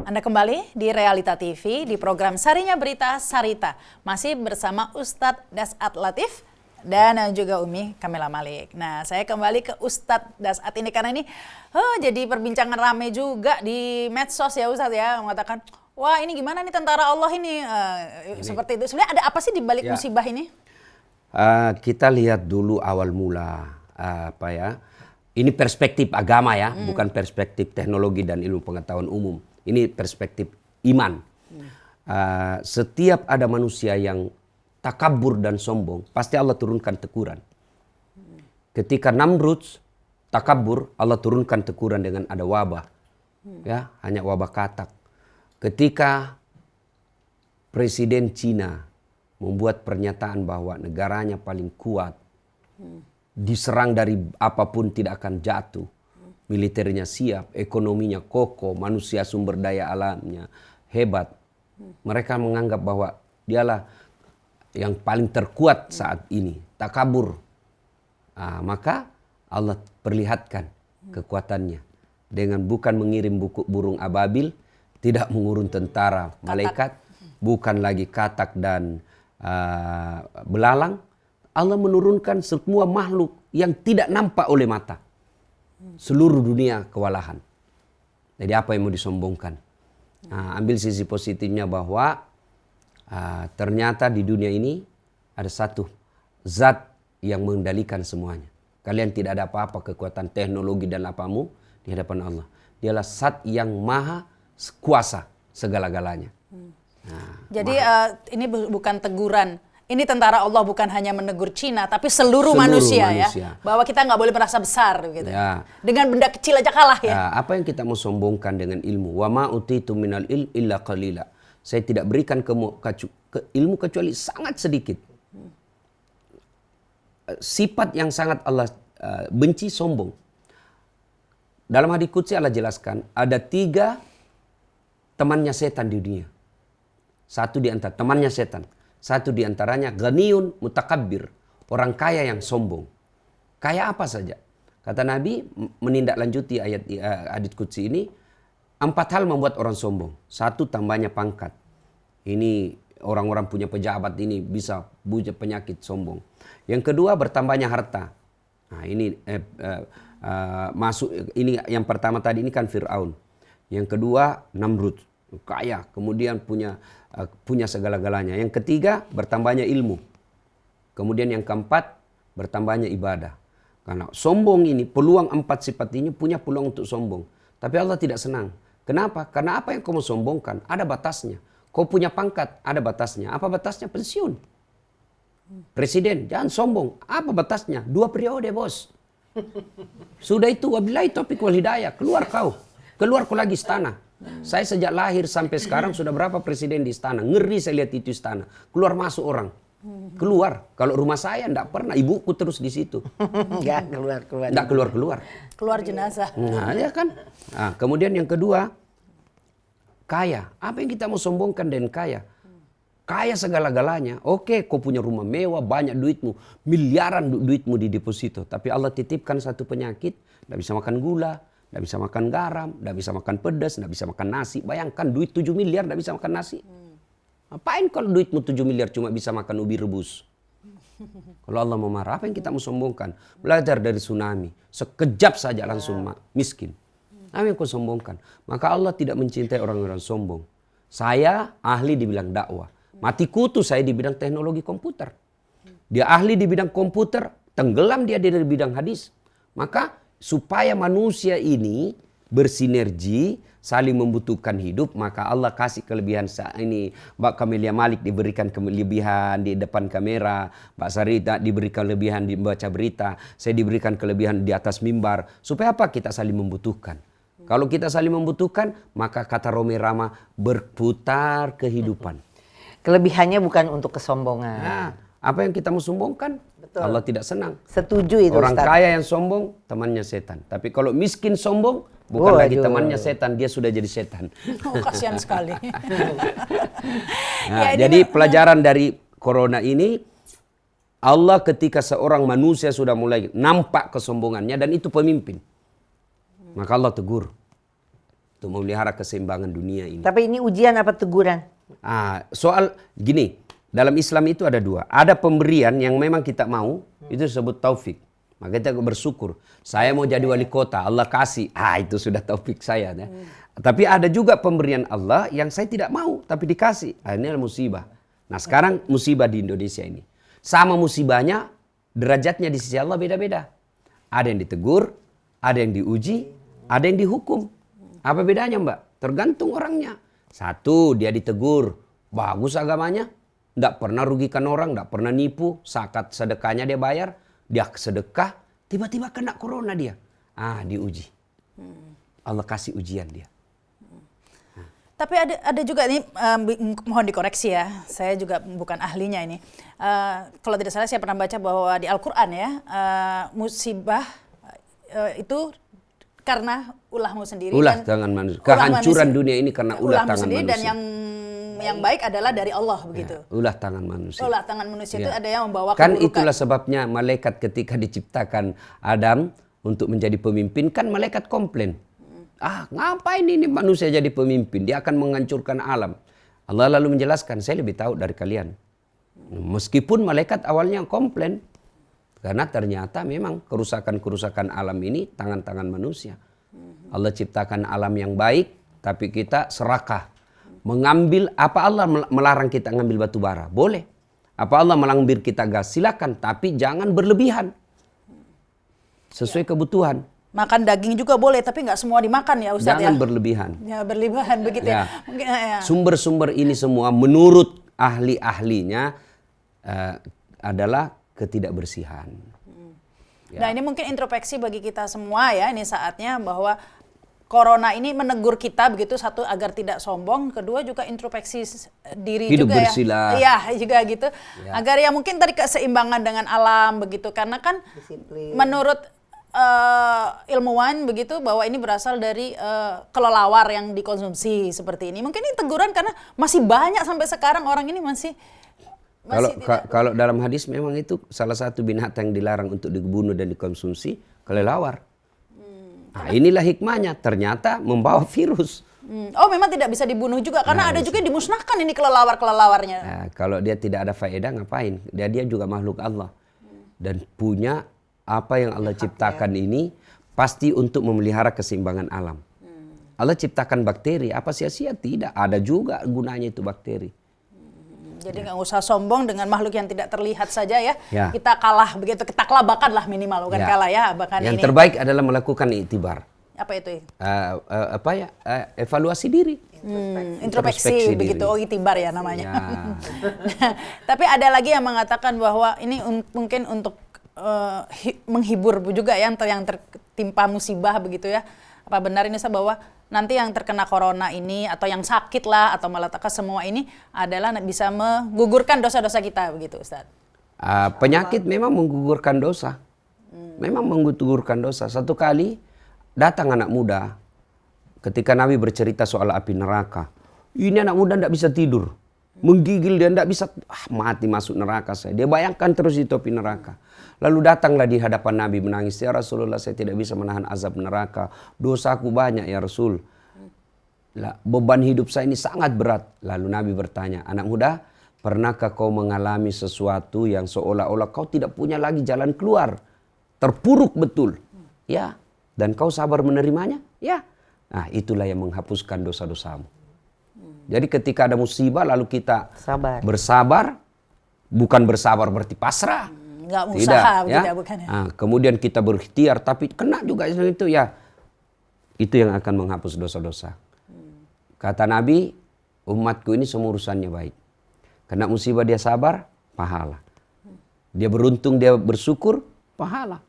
Anda kembali di Realita TV di program Sarinya Berita Sarita. Masih bersama Ustadz Dasat Latif dan juga Umi Kamila Malik. Nah, saya kembali ke Ustadz Dasat ini karena ini jadi perbincangan rame juga di medsos ya Ustadz ya. Mengatakan, wah ini gimana nih tentara Allah ini. Seperti itu. Sebenarnya ada apa sih di balik musibah ini? Kita lihat dulu awal mula ini perspektif agama ya, bukan perspektif teknologi dan ilmu pengetahuan umum. Ini perspektif iman. Setiap ada manusia yang takabur dan sombong, pasti Allah turunkan teguran. Ketika Namrud takabur, Allah turunkan teguran dengan ada wabah. Ya, hanya wabah katak. Ketika Presiden Cina membuat pernyataan bahwa negaranya paling kuat, diserang dari apapun tidak akan jatuh. Militernya siap, ekonominya kokoh, manusia sumber daya alamnya hebat. Mereka menganggap bahwa dialah yang paling terkuat saat ini. Takabur. Maka Allah perlihatkan kekuatannya. Dengan bukan mengirim burung ababil, tidak mengurun tentara malaikat, bukan lagi katak dan belalang. Allah menurunkan semua makhluk yang tidak nampak oleh mata. Seluruh dunia kewalahan. Jadi apa yang mau disombongkan? Ambil sisi positifnya bahwa ternyata di dunia ini ada satu zat yang mengendalikan semuanya. Kalian tidak ada apa-apa kekuatan teknologi dan apamu di hadapan Allah. Dialah zat yang maha kuasa segala-galanya. Jadi ini bukan teguran. Ini tentara Allah bukan hanya menegur Cina, tapi seluruh manusia ya. Bahwa kita nggak boleh merasa besar gitu. Ya. Dengan benda kecil aja kalah ya. Apa yang kita mau sombongkan dengan ilmu? Wa ma utitu minal ilm illa qalila. Saya tidak berikan ilmu kecuali sangat sedikit. Sifat yang sangat Allah benci sombong. Dalam hadits qudsi Allah jelaskan, ada 3 temannya setan di dunia. Satu di antara temannya setan. Satu di antaranya ghaniyun mutakabbir, orang kaya yang sombong. Kaya apa saja? Kata Nabi menindaklanjuti ayat hadits qudsi ini, 4 hal membuat orang sombong. 1, tambahnya pangkat. Ini orang-orang punya pejabat ini bisa punya penyakit sombong. Yang kedua, bertambahnya harta. Nah, ini masuk ini yang pertama tadi ini kan Firaun. Yang kedua Namrud, kaya, kemudian punya segala-galanya. Yang ketiga, bertambahnya ilmu. Kemudian yang keempat, bertambahnya ibadah. Karena sombong ini, peluang 4 sifat ini punya peluang untuk sombong. Tapi Allah tidak senang. Kenapa? Karena apa yang kamu sombongkan ada batasnya. Kau punya pangkat, ada batasnya. Apa batasnya? Pensiun. Presiden, jangan sombong. Apa batasnya? 2 periode, bos. Sudah itu, wabillahi taufiq wal hidayah. Keluar kau. Keluar kau lagi istana. Saya sejak lahir sampai sekarang sudah berapa presiden di istana. Ngeri saya lihat itu istana. Keluar masuk orang. Keluar. Kalau rumah saya enggak pernah. Ibuku terus di situ. Enggak keluar-keluar. Enggak keluar-keluar. Keluar jenazah. Nah, ya kan. Nah, kemudian yang kedua, kaya. Apa yang kita mau sombongkan dengan kaya? Kaya segala-galanya. Oke, kau punya rumah mewah, banyak duitmu. Miliaran duitmu di deposito. Tapi Allah titipkan satu penyakit. Enggak bisa makan gula. Nggak bisa makan garam, nggak bisa makan pedas, nggak bisa makan nasi. Bayangkan duit 7 miliar nggak bisa makan nasi. Ngapain kalau duitmu 7 miliar cuma bisa makan ubi rebus? Kalau Allah mau marah, apa yang kita mau sombongkan? Belajar dari tsunami. Sekejap saja langsung miskin. Apa yang kau sombongkan? Maka Allah tidak mencintai orang-orang sombong. Saya ahli di bidang dakwah. Mati kutu saya di bidang teknologi komputer. Dia ahli di bidang komputer, tenggelam dia di bidang hadis. Maka supaya manusia ini bersinergi, saling membutuhkan hidup, maka Allah kasih kelebihan ini. Mbak Kamila Malik diberikan kelebihan di depan kamera, Mbak Sarita diberikan kelebihan di membaca berita, saya diberikan kelebihan di atas mimbar. Supaya apa? Kita saling membutuhkan. Kalau kita saling membutuhkan, maka kata Roma Irama, berputar kehidupan. Kelebihannya bukan untuk kesombongan. Nah, apa yang kita mau sombongkan? Betul. Allah tidak senang. Setuju itu Orang Ustaz. kaya yang sombong, temannya setan. Tapi kalau miskin sombong, bukan lagi temannya setan, dia sudah jadi setan. Oh, kasihan sekali. Nah, jadi pelajaran dari corona ini, Allah ketika seorang manusia sudah mulai nampak kesombongannya, dan itu pemimpin. Maka Allah tegur untuk memelihara keseimbangan dunia ini. Tapi ini ujian apa teguran? Soal gini, dalam Islam itu ada dua. Ada pemberian yang memang kita mau, itu disebut taufik. Maka kita bersyukur. Saya mau jadi wali kota, Allah kasih. Itu sudah taufik saya. Ya. Tapi ada juga pemberian Allah yang saya tidak mau, tapi dikasih. Ini adalah musibah. Nah sekarang musibah di Indonesia ini. Sama musibahnya, derajatnya di sisi Allah beda-beda. Ada yang ditegur, ada yang diuji, ada yang dihukum. Apa bedanya Mbak? Tergantung orangnya. Satu, dia ditegur. Bagus agamanya. Tidak pernah rugikan orang, tidak pernah nipu. Zakat sedekahnya dia bayar. Dia sedekah, tiba-tiba kena corona dia. Diuji. Allah kasih ujian dia. Tapi ada juga ini, mohon dikoreksi ya, saya juga bukan ahlinya ini. Kalau tidak salah saya pernah baca bahwa di Al-Quran ya, musibah itu karena ulahmu sendiri. Ulah tangan manusia. Kehancuran dunia ini karena ulah tangan sendiri, manusia. Dan yang baik adalah dari Allah begitu. Ulah tangan manusia. Ulah tangan manusia itu ada yang membawa keburukan. Kan keburukan. itulah sebabnya malaikat ketika diciptakan Adam untuk menjadi pemimpin, kan malaikat komplain. Ngapain ini manusia jadi pemimpin? Dia akan menghancurkan alam. Allah lalu menjelaskan, saya lebih tahu dari kalian. Meskipun malaikat awalnya komplain. Karena ternyata memang kerusakan-kerusakan alam ini tangan-tangan manusia. Allah ciptakan alam yang baik, tapi kita serakah. Mengambil, apa Allah melarang kita ngambil batu bara? Boleh. Apa Allah melarang kita gas? Silakan, tapi jangan berlebihan. Sesuai kebutuhan. Makan daging juga boleh, tapi nggak semua dimakan ya Ustaz. Jangan berlebihan. Ya berlebihan begitu ya. Mungkin, ya. Sumber-sumber ini semua menurut ahli-ahlinya adalah ketidakbersihan. Nah ini mungkin introspeksi bagi kita semua ya, ini saatnya bahwa Corona ini menegur kita begitu, satu agar tidak sombong, kedua juga introspeksi diri hidup juga bersila. ya. Iya juga gitu. Ya. Agar ya mungkin tadi keseimbangan dengan alam begitu, karena kan disiplin. Menurut ilmuwan begitu bahwa ini berasal dari kelelawar yang dikonsumsi seperti ini. Mungkin ini teguran karena masih banyak sampai sekarang orang ini masih kalau dalam hadis memang itu salah satu binatang yang dilarang untuk dibunuh dan dikonsumsi, kelelawar. Nah, inilah hikmahnya, ternyata membawa virus. Oh memang tidak bisa dibunuh juga karena ada juga dimusnahkan ini kelelawar-kelelawarnya. Nah, kalau dia tidak ada faedah ngapain? Dia juga makhluk Allah. Dan punya apa yang Allah ciptakan ini pasti untuk memelihara keseimbangan alam. Allah ciptakan bakteri, apa sia-sia? Tidak, ada juga gunanya itu bakteri. Jadi nggak usah sombong dengan makhluk yang tidak terlihat saja ya. Kita kalah begitu, kita kelabakan lah minimal, bukan kalah ya. Bahkan yang ini terbaik adalah melakukan iktibar. Apa itu? Evaluasi diri. Introspeksi begitu, iktibar ya namanya. Tapi ada lagi yang mengatakan bahwa ini mungkin untuk menghibur juga ya, yang tertimpa musibah begitu ya. Apa benar ini bahwa nanti yang terkena corona ini atau yang sakit lah atau malapetaka semua ini adalah bisa menggugurkan dosa-dosa kita begitu Ustaz? Penyakit memang menggugurkan dosa. Memang menggugurkan dosa. Satu kali datang anak muda ketika Nabi bercerita soal api neraka. Ini anak muda tidak bisa tidur. Menggigil, dia tidak bisa mati masuk neraka saya. Dia bayangkan terus itu api neraka. Lalu datanglah di hadapan Nabi menangis, ya Rasulullah saya tidak bisa menahan azab neraka. Dosaku banyak ya Rasul. Beban hidup saya ini sangat berat. Lalu Nabi bertanya, anak muda, pernahkah kau mengalami sesuatu yang seolah-olah kau tidak punya lagi jalan keluar? Terpuruk betul. Ya. Dan kau sabar menerimanya? Ya. Nah itulah yang menghapuskan dosa-dosamu. Jadi ketika ada musibah lalu kita bersabar. Bukan bersabar berarti pasrah. Nggak usaha ya? Bukan ya? Nah, kemudian kita berikhtiar tapi kena juga itu ya. Itu yang akan menghapus dosa-dosa. Kata Nabi, umatku ini semua urusannya baik. Kena musibah dia sabar, pahala. Dia beruntung, dia bersyukur, pahala.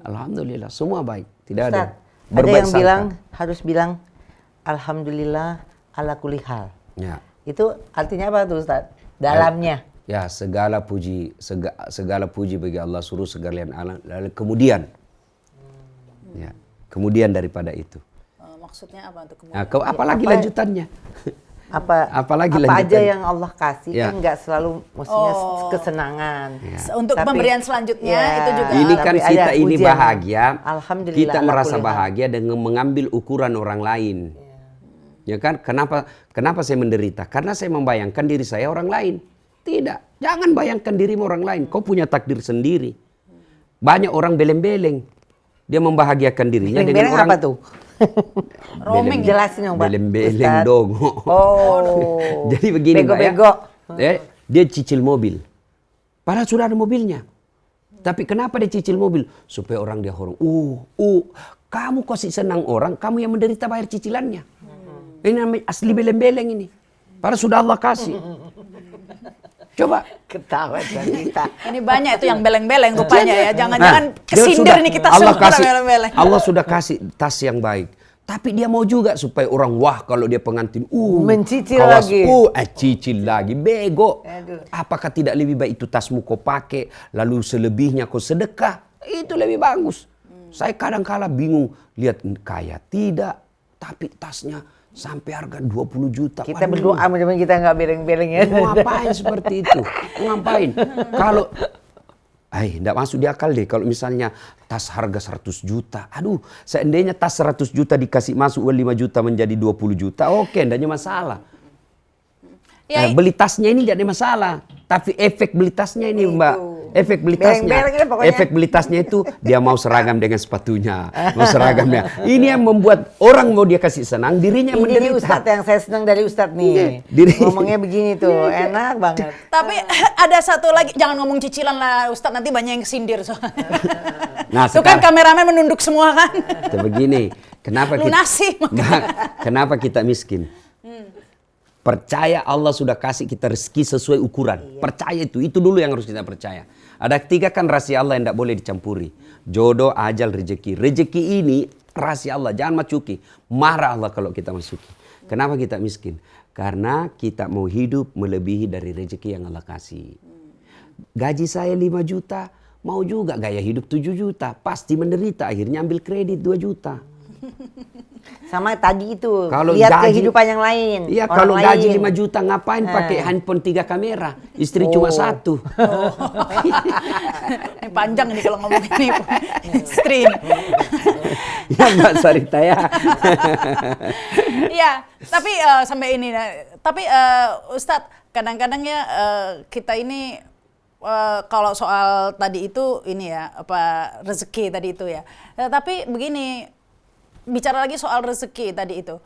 Alhamdulillah, semua baik. Tidak Ustaz, ada yang bilang harus bilang alhamdulillah ala kulli hal. Ya. Itu artinya apa tuh Ustaz? Dalamnya. Ya, segala puji bagi Allah, suruh segalian alam. Lalu kemudian, kemudian daripada itu. Maksudnya apa untuk kemudian? Apalagi lanjutannya? Apalagi apa aja lanjutan. yang Allah kasih Ya. kan nggak selalu maksudnya kesenangan. Untuk Tapi- pemberian selanjutnya Ya. itu juga. Ini kan Tapi ada kita ini ujian. bahagia, Alhamdulillah, kita ala merasa kulli hal. bahagia dengan mengambil ukuran orang lain. Ya kan? Kenapa saya menderita? Karena saya membayangkan diri saya orang lain. Tidak, jangan bayangkan dirimu orang lain. Kau punya takdir sendiri. Banyak orang beleng-beleng. Dia membahagiakan dirinya dengan Beleng-beleng orang. apa tuh? Roaming. Jelasin dong, Pak. Beleng-beleng Ustadz. dong. Oh. Jadi begini Mbak, Bego-bego. dia cicil mobil. Padahal sudah ada mobilnya. Tapi kenapa dia cicil mobil? Supaya orang dia horong. Kamu kasih senang orang, kamu yang menderita bayar cicilannya. Ini namanya asli beleng-beleng ini. Padahal sudah Allah kasih. Coba. Ketawa kita. Ini banyak itu yang beleng-beleng rupanya ya. Jangan-jangan Dia kesindir sudah- nih kita Allah semua kasih, beleng-beleng. Allah sudah kasih tas yang baik. Tapi dia mau juga supaya orang wah kalau dia pengantin. Mencicil kawas, lagi. Cicil lagi. Bego. Aduh. Apakah tidak lebih baik itu tasmu kau pakai, lalu selebihnya kau sedekah? Itu lebih bagus. Saya kadang-kala bingung lihat kaya tidak, tapi tasnya sampai harga 20 juta. Kita Waduh. berdoa mudah-mudahan kita nggak beleng-beleng ya. Mau ngapain seperti itu? Mau ngapain? Kalau enggak masuk di akal deh kalau misalnya tas harga 100 juta. Aduh, seandainya tas 100 juta dikasih masuk uang 5 juta menjadi 20 juta, oke, enggaknya masalah. Ya, Beli tasnya ini tidak ada masalah, tapi efek beli tasnya ini, Mbak. Efek beli tasnya. Beleng-beleng ini pokoknya. Efek beli tasnya itu dia mau seragam dengan sepatunya, mau seragamnya. Ini yang membuat orang mau dia kasih senang, dirinya Ini nih menderita. Ustadz yang saya senang dari Ustadz nih. Diri- Ngomongnya begini tuh, enak banget. tapi ada satu lagi, jangan ngomong cicilan lah Ustadz, nanti banyak yang sindir soalnya. Nah, Tuh kan sekarang- kameramen menunduk semua kan. Itu begini, kenapa kita Lunasi. kenapa kita miskin? Percaya Allah sudah kasih kita rezeki sesuai ukuran. Percaya itu dulu yang harus kita percaya. Ada 3 kan rahasia Allah yang tidak boleh dicampuri. Jodoh, ajal, rezeki. Rezeki ini rahasia Allah, jangan masuki. Marah Allah kalau kita masuki. Kenapa kita miskin? Karena kita mau hidup melebihi dari rezeki yang Allah kasih. Gaji saya 5 juta, mau juga gaya hidup 7 juta. Pasti menderita, akhirnya ambil kredit 2 juta. Sama tadi itu, Kalau lihat gaji- kehidupan yang lain. Iya, orang kalau gaji lain. 5 juta ngapain pakai handphone 3 kamera? Istri cuma 1. Ini panjang nih kalau ngomong ini istri. Ya Mbak Sarita ya. Iya, tapi sampai ini, tapi Ustadz, kadang-kadang ya kita ini kalau soal tadi itu ini ya rezeki tadi itu ya. Tapi begini, bicara lagi soal rezeki tadi itu.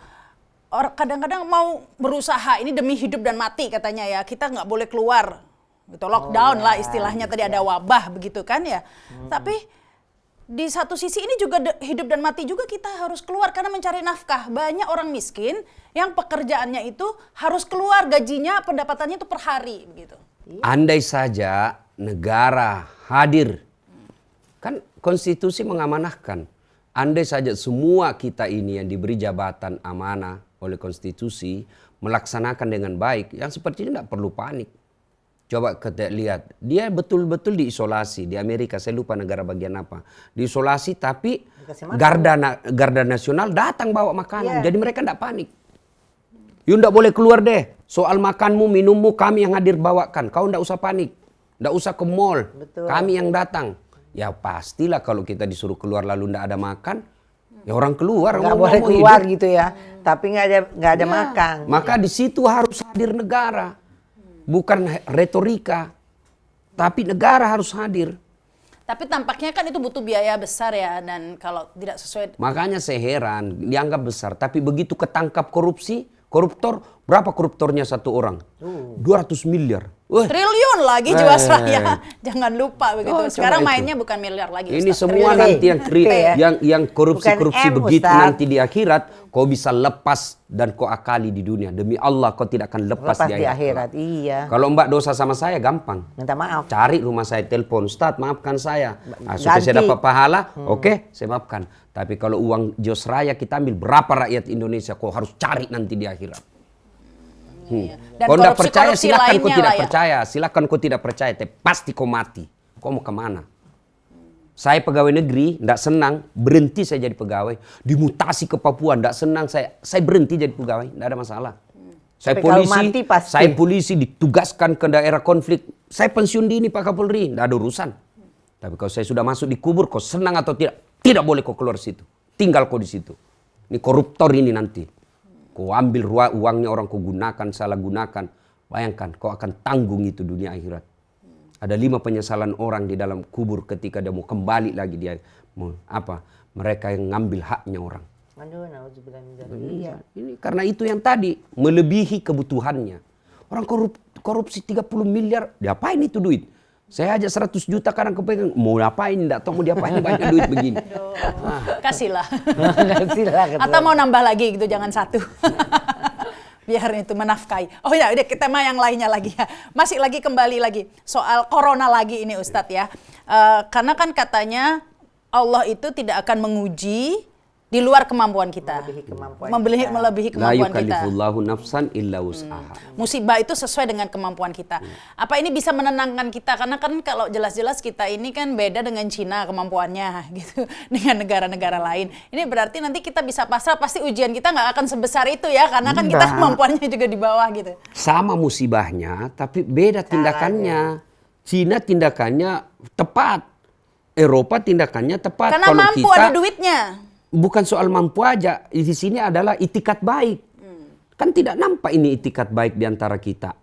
Orang kadang-kadang mau berusaha ini demi hidup dan mati katanya ya. Kita nggak boleh keluar. Gitu, lockdown lah istilahnya tadi ada wabah begitu kan ya. Tapi di satu sisi ini juga hidup dan mati juga kita harus keluar karena mencari nafkah. Banyak orang miskin yang pekerjaannya itu harus keluar gajinya, pendapatannya itu per hari begitu. Andai saja negara hadir. Kan konstitusi mengamanahkan. Andai saja semua kita ini yang diberi jabatan amanah oleh konstitusi melaksanakan dengan baik, yang seperti ini tidak perlu panik. Coba kita lihat, dia betul-betul diisolasi di Amerika, saya lupa negara bagian apa. Diisolasi tapi Garda Nasional datang bawa makanan, jadi mereka tidak panik. You tidak boleh keluar deh, soal makanmu, minummu kami yang hadir bawakan, kau tidak usah panik. Tidak usah ke mall, kami yang datang. Ya pastilah kalau kita disuruh keluar lalu tidak ada makan, ya orang keluar. Nggak mau boleh hidup. keluar gitu ya, tapi nggak ada makan. Maka di situ harus hadir negara, bukan retorika, tapi negara harus hadir. Tapi tampaknya kan itu butuh biaya besar ya, dan kalau tidak sesuai. Makanya saya heran, dianggap besar, tapi begitu ketangkap koruptor, berapa koruptornya satu orang? 200 miliar. Triliun lagi Jiwasraya. Jangan lupa begitu. Oh, Sekarang coba mainnya bukan miliar lagi. Ini Ustaz. semua Triliun. nanti yang korupsi Bukan M, begitu Ustaz. nanti di akhirat kau bisa lepas dan kau akali di dunia. Demi Allah kau tidak akan lepas Lepas di akhirat, iya. Kalau Mbak dosa sama saya gampang. Minta maaf. Cari rumah saya, telepon, Ustaz maafkan saya. Supaya saya Ganti. dapat pahala, oke saya maafkan. Tapi kalau uang Jiwasraya kita ambil, berapa rakyat Indonesia kau harus cari nanti di akhirat. Dan Kau tidak percaya, korupsi-korupsi silakan kau lainnya tidak lah ya. percaya. Silakan kau tidak percaya, tapi pasti kau mati. Kau mau kemana? Saya pegawai negeri, tidak senang, berhenti saya jadi pegawai. Dimutasi ke Papua, tidak senang saya berhenti jadi pegawai, tidak ada masalah. Tapi kalau mati pasti. Saya polisi ditugaskan ke daerah konflik. Saya pensiun dini Pak Kapolri, tidak ada urusan. Tapi kalau saya sudah masuk di kubur, kau senang atau tidak boleh kau keluar situ. Tinggal kau di situ. Ini koruptor ini nanti. Kau ambil uangnya orang, kau gunakan, salah gunakan. Bayangkan, kau akan tanggung itu dunia akhirat. Ada 5 penyesalan orang di dalam kubur ketika dia mau kembali lagi dia mereka yang ngambil haknya orang. Aduh, nauzubillah min dzalik. Ini karena itu yang tadi melebihi kebutuhannya. Orang korupsi 30 miliar, diapain itu duit? Saya aja 100 juta kadang kepegang, mau ngapain? Enggak tahu mau diapain banyak duit begini. Kasihlah. Kasihlah. Atau mau nambah lagi gitu, jangan 1. Biar itu menafkahi. Oh ya, udah kita tema yang lainnya lagi ya. Masih lagi kembali lagi soal corona lagi ini Ustadz ya. Karena kan katanya Allah itu tidak akan menguji di luar kemampuan kita. Melebihi kemampuan La kita. yukallifullahu nafsan illa wus'aha. Musibah itu sesuai dengan kemampuan kita. Apa ini bisa menenangkan kita? Karena kan kalau jelas-jelas kita ini kan beda dengan Cina kemampuannya gitu. Dengan negara-negara lain. Ini berarti nanti kita bisa pasrah, pasti ujian kita nggak akan sebesar itu ya. Karena kan kita kemampuannya juga di bawah gitu. Sama musibahnya, tapi beda tindakannya. Cina tindakannya tepat. Eropa tindakannya tepat. Karena kalau mampu, kita, ada duitnya. Bukan soal mampu aja, di sini adalah itikat baik. Kan tidak nampak ini itikat baik di antara kita.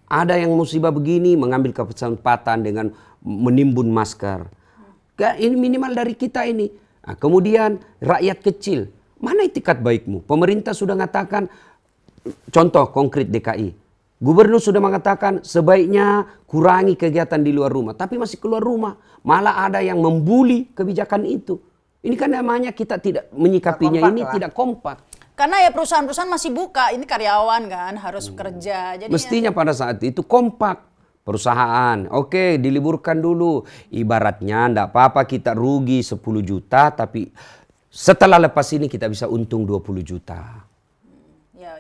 Ada yang musibah begini mengambil kesempatan dengan menimbun masker. Ini minimal dari kita ini. Nah, kemudian rakyat kecil, mana itikat baikmu? Pemerintah sudah mengatakan, contoh konkret DKI. Gubernur sudah mengatakan sebaiknya kurangi kegiatan di luar rumah. Tapi masih keluar rumah. Malah ada yang membuli kebijakan itu. Ini kan namanya kita tidak menyikapinya ini tidak kompak. Karena ya perusahaan-perusahaan masih buka, ini karyawan kan harus kerja. Jadi mestinya pada saat itu kompak. Perusahaan, oke, diliburkan dulu. Ibaratnya enggak apa-apa kita rugi 10 juta, tapi setelah lepas ini kita bisa untung 20 juta.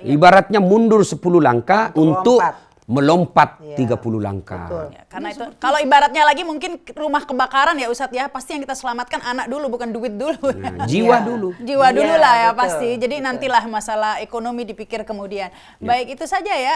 Ibaratnya mundur 10 langkah untuk melompat 30 langkah. Ya, karena itu kalau ibaratnya lagi mungkin rumah kebakaran ya Ustadz ya, pasti yang kita selamatkan anak dulu bukan duit dulu. Nah, jiwa dulu. Jiwa dulu lah ya pasti. Jadi nantilah masalah ekonomi dipikir kemudian. Baik itu saja ya.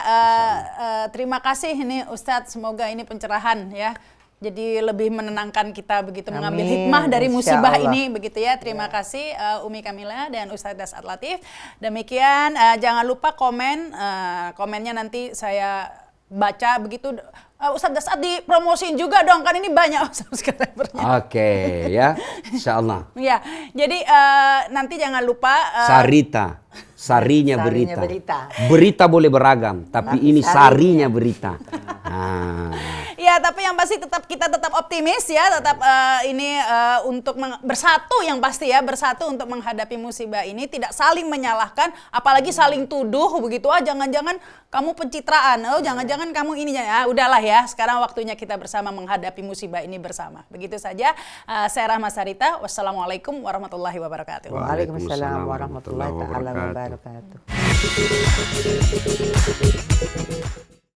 Terima kasih ini Ustadz, semoga ini pencerahan ya. Jadi lebih menenangkan kita begitu. Amin. Mengambil hikmah dari musibah ini begitu ya. Terima kasih Umi Kamila dan Ustadz Dasat Latif. Demikian jangan lupa komennya nanti saya baca begitu. Ustadz Dasat dipromosiin juga dong, kan ini banyak subscribernya. Oke ya, insya Allah. Ya, jadi nanti jangan lupa. Sarita, sarinya berita. Berita boleh beragam, tapi ini sarinya berita. Ya, tapi yang pasti kita tetap optimis ya, tetap untuk bersatu yang pasti ya, bersatu untuk menghadapi musibah ini, tidak saling menyalahkan, apalagi saling tuduh begitu. Jangan-jangan kamu pencitraan, jangan-jangan kamu ini, udahlah ya, sekarang waktunya kita bersama menghadapi musibah ini bersama. Begitu saja, saya Rahma Sarita, wassalamualaikum warahmatullahi wabarakatuh. Waalaikumsalam warahmatullahi wabarakatuh.